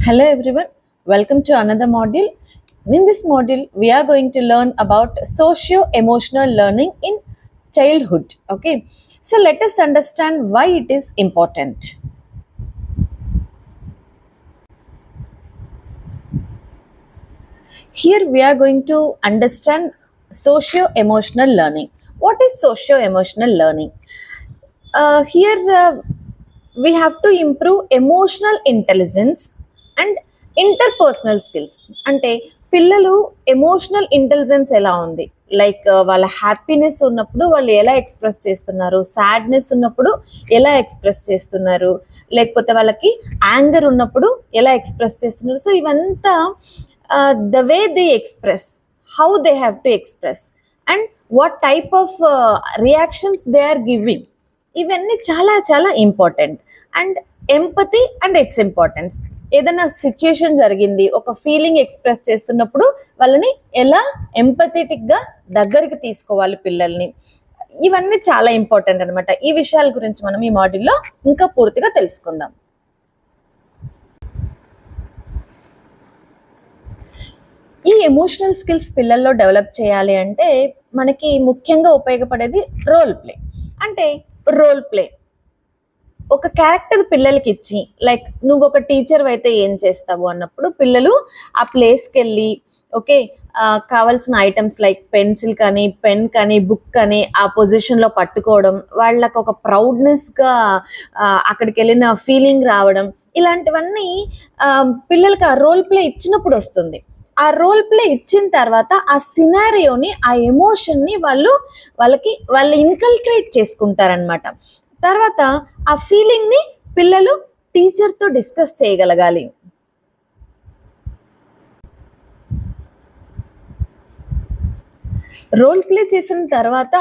Hello everyone, welcome to another module. In this module, we are going to learn about socio-emotional learning in childhood. Okay, so let us understand why it is important. Here we are going to understand socio-emotional learning. What is socio-emotional learning? Here we have to improve emotional intelligence and interpersonal skills. అంటే పిల్లలు emotional intelligence ఎలా ఉంది, like వాళ్ళ happiness ఉన్నప్పుడు వాళ్ళు ఎలా express చేస్తున్నారు, sadness ఉన్నప్పుడు ఎలా ఎక్స్ప్రెస్ చేస్తున్నారు, లేకపోతే వాళ్ళకి యాంగర్ ఉన్నప్పుడు ఎలా ఎక్స్ప్రెస్ చేస్తున్నారు. సో ఇవంతా the way they express, how they have to express and what type of reactions they are giving, ఇవన్నీ చాలా చాలా important. And empathy and its importance. ఏదైనా సిచ్యుయేషన్ జరిగింది, ఒక ఫీలింగ్ ఎక్స్ప్రెస్ చేస్తున్నప్పుడు వాళ్ళని ఎలా ఎంపథెటిక్గా దగ్గరికి తీసుకోవాలి పిల్లల్ని, ఇవన్నీ చాలా ఇంపార్టెంట్ అనమాట. ఈ విషయాల గురించి మనం ఈ మాడ్యూల్లో ఇంకా పూర్తిగా తెలుసుకుందాం. ఈ ఎమోషనల్ స్కిల్స్ పిల్లల్లో డెవలప్ చేయాలి అంటే మనకి ముఖ్యంగా ఉపయోగపడేది రోల్ ప్లే. అంటే రోల్ ప్లే ఒక క్యారెక్టర్ పిల్లలకి ఇచ్చి, లైక్ నువ్వు ఒక టీచర్ అయితే ఏం చేస్తావు అన్నప్పుడు పిల్లలు ఆ ప్లేస్కి వెళ్ళి ఓకే కావాల్సిన ఐటమ్స్ లైక్ పెన్సిల్ కానీ పెన్ కానీ బుక్ కానీ ఆ పొజిషన్లో పట్టుకోవడం, వాళ్ళకు ఒక ప్రౌడ్నెస్గా అక్కడికి వెళ్ళిన ఫీలింగ్ రావడం, ఇలాంటివన్నీ పిల్లలకి ఆ రోల్ ప్లే ఇచ్చినప్పుడు వస్తుంది. ఆ రోల్ ప్లే ఇచ్చిన తర్వాత ఆ సినారియోని, ఆ ఎమోషన్ని వాళ్ళు ఇన్కల్క్రేట్ చేసుకుంటారనమాట. తర్వాత ఆ ఫీలింగ్ని పిల్లలు టీచర్తో డిస్కస్ చేయగలగాలి. రోల్ ప్లే చేసిన తర్వాత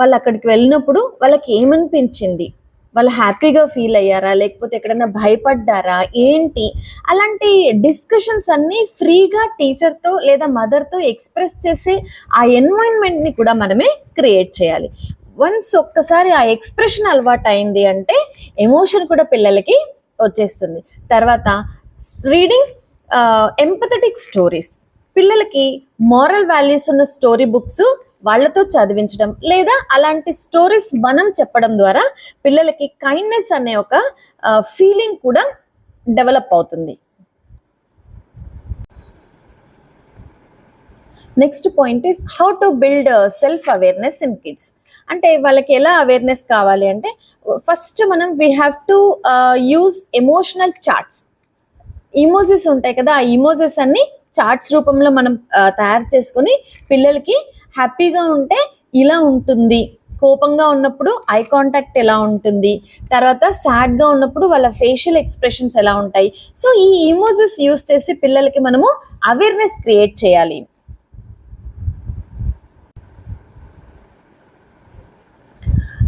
వాళ్ళు అక్కడికి వెళ్ళినప్పుడు వాళ్ళకి ఏమనిపించింది, వాళ్ళు హ్యాపీగా ఫీల్ అయ్యారా, లేకపోతే ఎక్కడైనా భయపడ్డారా ఏంటి, అలాంటి డిస్కషన్స్ అన్నీ ఫ్రీగా టీచర్తో లేదా మదర్తో ఎక్స్ప్రెస్ చేసే ఆ ఎన్వైరన్మెంట్ని కూడా మనమే క్రియేట్ చేయాలి. వన్స్ ఒక్కసారి ఆ ఎక్స్ప్రెషన్ అలవాటు అయింది అంటే ఎమోషన్ కూడా పిల్లలకి వచ్చేస్తుంది. తర్వాత రీడింగ్ ఎంపథెటిక్ స్టోరీస్, పిల్లలకి మారల్ వాల్యూస్ ఉన్న స్టోరీ బుక్స్ వాళ్ళతో చదివించడం, లేదా అలాంటి స్టోరీస్ మనం చెప్పడం ద్వారా పిల్లలకి కైండ్నెస్ అనే ఒక ఫీలింగ్ కూడా డెవలప్ అవుతుంది. Next point is how to build self awareness in kids. అంటే వాళ్ళకి ఎలా అవేర్నెస్ కావాలి అంటే ఫస్ట్ మనం we have to use emotional charts. Emojis ఉంటాయి కదా, ఆ ఇమోజెస్ అన్ని చార్ట్స్ రూపంలో మనం తయారు చేసుకొని పిల్లలకి హ్యాపీగా ఉంటే ఇలా ఉంటుంది, కోపంగా ఉన్నప్పుడు ఐ కాంటాక్ట్ ఎలా ఉంటుంది, తర్వాత సాడ్గా ఉన్నప్పుడు వాళ్ళ ఫేషియల్ ఎక్స్ప్రెషన్స్ ఎలా ఉంటాయి. సో ఈ ఇమోజెస్ యూజ్ చేసి పిల్లలకి మనము అవేర్నెస్ క్రియేట్ చేయాలి.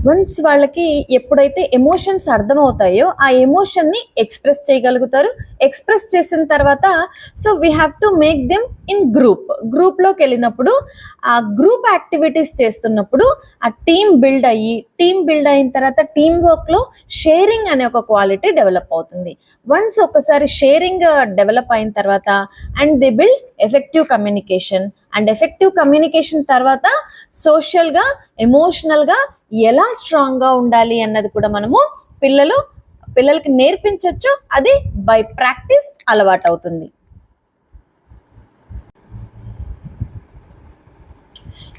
వన్స్ వాళ్ళకి ఎప్పుడైతే ఎమోషన్స్ అర్థమవుతాయో ఆ ఎమోషన్ని ఎక్స్ప్రెస్ చేయగలుగుతారు. ఎక్స్ప్రెస్ చేసిన తర్వాత so we have to make them in గ్రూప్లోకి వెళ్ళినప్పుడు ఆ గ్రూప్ యాక్టివిటీస్ చేస్తున్నప్పుడు ఆ టీమ్ బిల్డ్ అయిన తర్వాత టీమ్ వర్క్లో షేరింగ్ అనే ఒక క్వాలిటీ డెవలప్ అవుతుంది. వన్స్ ఒకసారి షేరింగ్ డెవలప్ అయిన తర్వాత and they build effective communication, and effective communication తర్వాత సోషల్గా ఎమోషనల్గా ఎలా స్ట్రాంగ్గా ఉండాలి అన్నది కూడా మనము పిల్లలకి నేర్పించవచ్చు. అది బై ప్రాక్టీస్ అలవాటు అవుతుంది.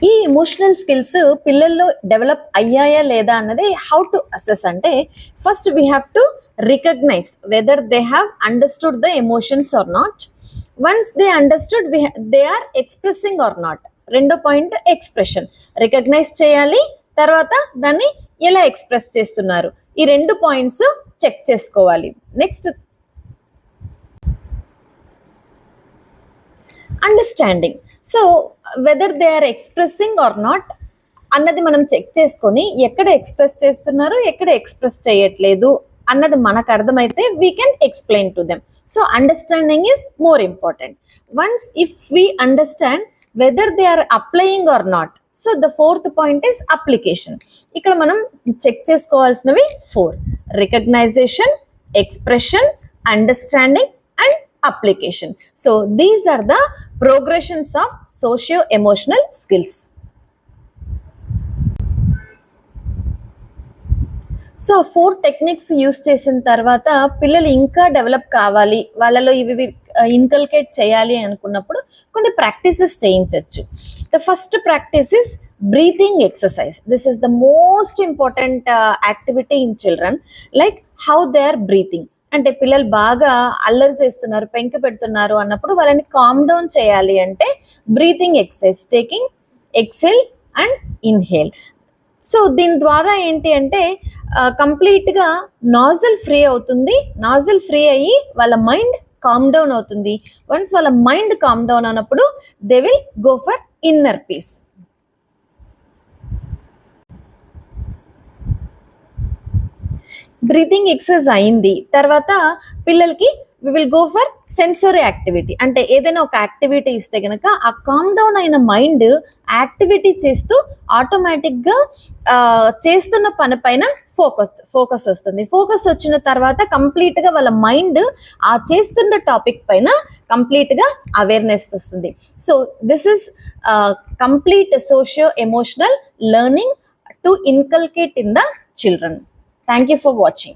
ఈ ఎమోషనల్ స్కిల్స్ పిల్లల్లో డెవలప్ అయ్యాయా లేదా అన్నది హౌ టు అసెస్ అంటే first we have to recognise whether they have understood the emotions or not. Once they understood they are expressing or not. రెండో పాయింట్ ఎక్స్ప్రెషన్, రికగ్నైజ్ చేయాలి, తర్వాత దాన్ని ఎలా ఎక్స్ప్రెస్ చేస్తున్నారు, ఈ రెండు పాయింట్స్ చెక్ చేసుకోవాలి. Next understanding. So whether they are expressing or not అన్నది మనం చెక్ చేసుకొని ఎక్కడ ఎక్స్ప్రెస్ చేస్తున్నారు, ఎక్కడ ఎక్స్ప్రెస్ చేయట్లేదు అన్నది మనకు అర్థమైతే we can explain to them. So understanding is more important. Once if we understand whether they are applying or not, so the fourth point is application. ఇక్కడ మనం చెక్ చేసుకోవాల్సినవి 4: recognition, expression, understanding and application. So these are the progressions of socio emotional skills. So 4 techniques use చేసిన తర్వాత పిల్లలు ఇంకా develop కావాలి, వాళ్ళలో ఇవి ఇన్కల్కేట్ చేయాలి అనుకున్నప్పుడు కొన్ని ప్రాక్టీసెస్ చేయించవచ్చు. The first practice is breathing exercise. This is the most important activity in children. Like how they are breathing. అంటే పిల్లలు బాగా అల్లరి చేస్తున్నారు, పెంక పెడుతున్నారు అన్నప్పుడు వాళ్ళని కామ్ డౌన్ చేయాలి అంటే breathing exercise, taking exhale and inhale. So దీని ద్వారా ఏంటి అంటే కంప్లీట్గా నాజిల్ ఫ్రీ అవుతుంది. నాజిల్ ఫ్రీ అయ్యి వాళ్ళ మైండ్ కామ్ డౌన్ అవుతుంది. వన్స్ వాళ్ళ మైండ్ కామ్ డౌన్ అన్నప్పుడు they will go for inner peace. Breathing exercise అయింది తర్వాత పిల్లలకి we will go for sensory activity. అంటే ఏదైనా ఒక యాక్టివిటీ ఇస్తే కనుక ఆ కామ్ డౌన్ అయిన మైండ్ యాక్టివిటీ చేస్తూ ఆటోమేటిక్గా చేస్తున్న పని పైన ఫోకస్ వస్తుంది. ఫోకస్ వచ్చిన తర్వాత కంప్లీట్గా వాళ్ళ మైండ్ ఆ చేస్తున్న టాపిక్ పైన కంప్లీట్గా అవేర్నెస్ వస్తుంది. So this is complete socio emotional learning to inculcate in the children. Thank you for watching.